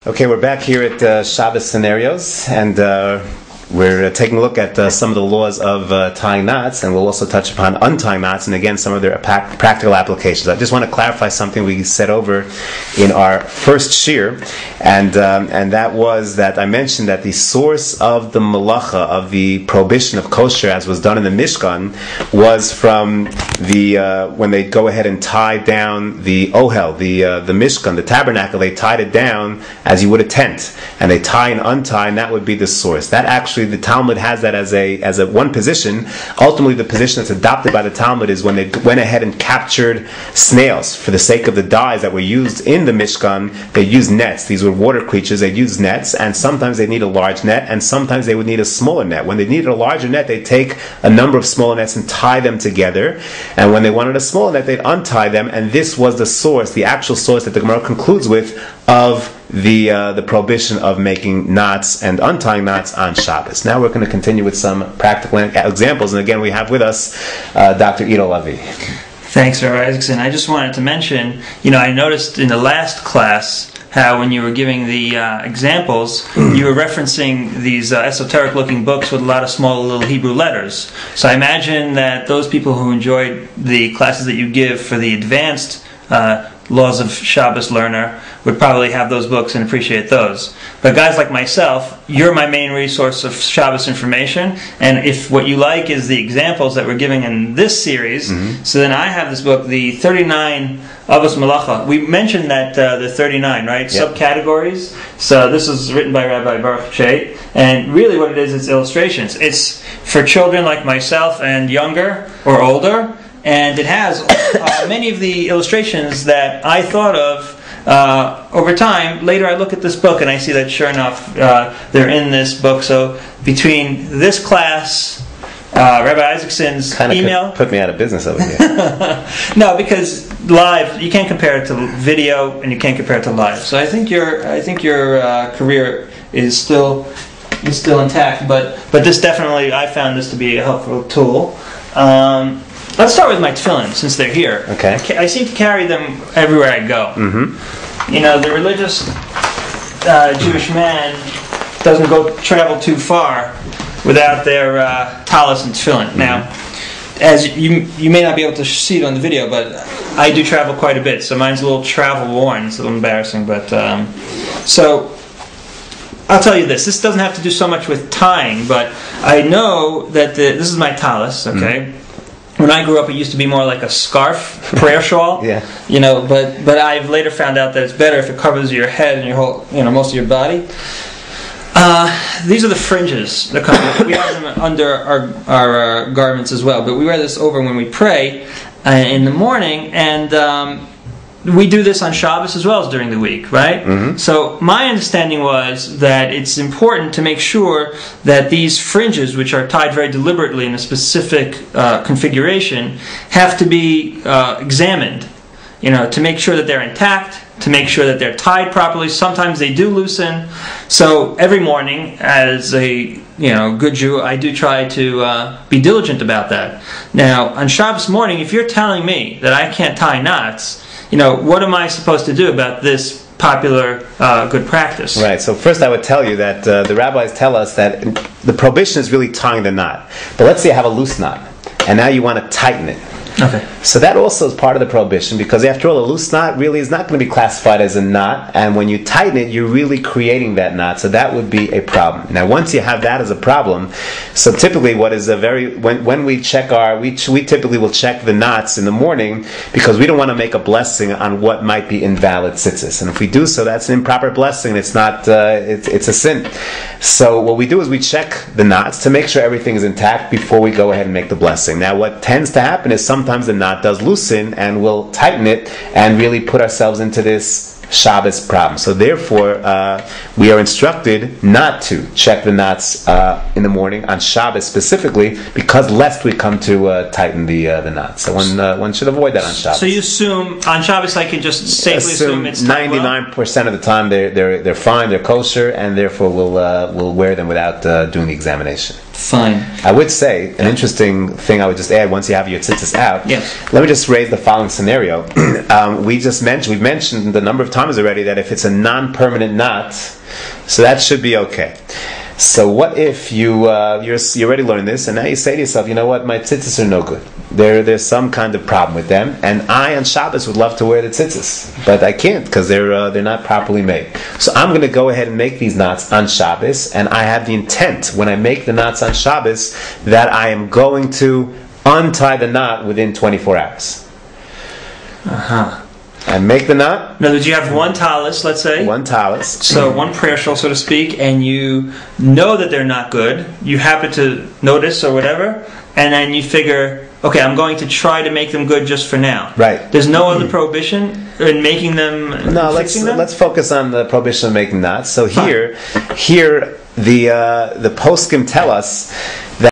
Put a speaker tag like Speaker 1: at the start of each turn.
Speaker 1: Okay, we're back here at Shabbos Scenarios, and we're taking a look at some of the laws of tying knots, and we'll also touch upon untying knots, and again, some of their practical applications. I just want to clarify something we said over in our first shiur, and that was that I mentioned that the source of the malacha, of the prohibition of kosher, as was done in the Mishkan, was from the when they go ahead and tie down the ohel, the Mishkan, the tabernacle. They tied it down as you would a tent, and they tie and untie, and that would be the source. That actually, the Talmud has that as a one position. Ultimately, the position that's adopted by the Talmud is when they went ahead and captured snails for the sake of the dyes that were used in the Mishkan. They used nets. These were water creatures. They used nets, and sometimes they need a large net, and sometimes they would need a smaller net. When they needed a larger net, they'd take a number of smaller nets and tie them together. And when they wanted a smaller net, they'd untie them. And this was the source, the actual source that the Gemara concludes with, of the prohibition of making knots and untying knots on Shabbos. Now we're going to continue with some practical examples, and again we have with us Dr. Ido Levi.
Speaker 2: Thanks, Rabbi Isaacson. I just wanted to mention, I noticed in the last class how when you were giving the examples, you were referencing these esoteric-looking books with a lot of small little Hebrew letters. So I imagine that those people who enjoyed the classes that you give for the advanced Laws of Shabbos learner would probably have those books and appreciate those. But guys like myself, you're my main resource of Shabbos information, and if what you like is the examples that we're giving in this series, so then I have this book, the 39 Avos Malacha. We mentioned that the 39, right? Yep. Subcategories. So this is written by Rabbi Baruch Shea, and really what it is, it's illustrations. It's for children like myself and younger or older. And it has many of the illustrations that I thought of over time. Later I look at this book and I see that sure enough they're in this book. So between this class, Rabbi Isaacson's email...
Speaker 1: Put me out of business over here.
Speaker 2: No, because live, you can't compare it to video and you can't compare it to live. So I think your career is still intact, but this definitely, I found this to be a helpful tool. Let's start with my tefillin, since they're here.
Speaker 1: Okay.
Speaker 2: I seem to carry them everywhere I go. The religious Jewish man doesn't travel too far without their talis and tefillin. Now, as you may not be able to see it on the video, but I do travel quite a bit, so mine's a little travel worn. It's a little embarrassing, but so I'll tell you this. This doesn't have to do so much with tying, but I know that this is my talis. Okay. When I grew up, it used to be more like a scarf, prayer shawl. But I've later found out that it's better if it covers your head and your whole, most of your body. These are the fringes that come. We have them under our garments as well, but we wear this over when we pray in the morning, and we do this on Shabbos as well as during the week, right? So my understanding was that it's important to make sure that these fringes, which are tied very deliberately in a specific configuration, have to be examined, to make sure that they're intact, to make sure that they're tied properly. Sometimes they do loosen. So every morning, as a good Jew, I do try to be diligent about that. Now, on Shabbos morning, if you're telling me that I can't tie knots, what am I supposed to do about this popular good practice?
Speaker 1: Right, so first I would tell you that the rabbis tell us that the prohibition is really tying the knot. But let's say you have a loose knot, and now you want to tighten it.
Speaker 2: Okay.
Speaker 1: So that also is part of the prohibition, because after all, a loose knot really is not going to be classified as a knot, and when you tighten it, you're really creating that knot, so that would be a problem. Now, once you have that as a problem, so typically what is when we check we typically will check the knots in the morning, because we don't want to make a blessing on what might be invalid tzitzis, and if we do so, that's an improper blessing. It's not, it's a sin. So what we do is we check the knots to make sure everything is intact before we go ahead and make the blessing. Now, what tends to happen is sometimes the knot does loosen, and we'll tighten it and really put ourselves into this Shabbos problem. So therefore, we are instructed not to check the knots in the morning on Shabbos specifically, because lest we come to tighten the knots. So one should avoid that on Shabbos.
Speaker 2: So you assume on Shabbos I can just safely assume it's
Speaker 1: 99% of the time they're fine, they're kosher, and therefore we'll wear them without doing the examination.
Speaker 2: Fine.
Speaker 1: I would say an interesting thing I would just add once you have your tzitzis out.
Speaker 2: Yes.
Speaker 1: Let me just raise the following scenario. We've mentioned a number of times already that if it's a non-permanent knot, so that should be okay. So what if you already learned this, and now you say to yourself, you know what, my tzitzis are no good. There's some kind of problem with them, and I on Shabbos would love to wear the tzitzis, but I can't because they're not properly made. So I'm going to go ahead and make these knots on Shabbos, and I have the intent when I make the knots on Shabbos that I am going to untie the knot within 24 hours. I make the knot.
Speaker 2: In other words, you have one talus, let's say.
Speaker 1: One talus.
Speaker 2: So one prayer shawl, so to speak, and you know that they're not good. You happen to notice or whatever, and then you figure, okay, I'm going to try to make them good just for now.
Speaker 1: Right.
Speaker 2: There's no other prohibition in making them.
Speaker 1: No, let's focus on the prohibition of making knots. So here, the poskim tell us that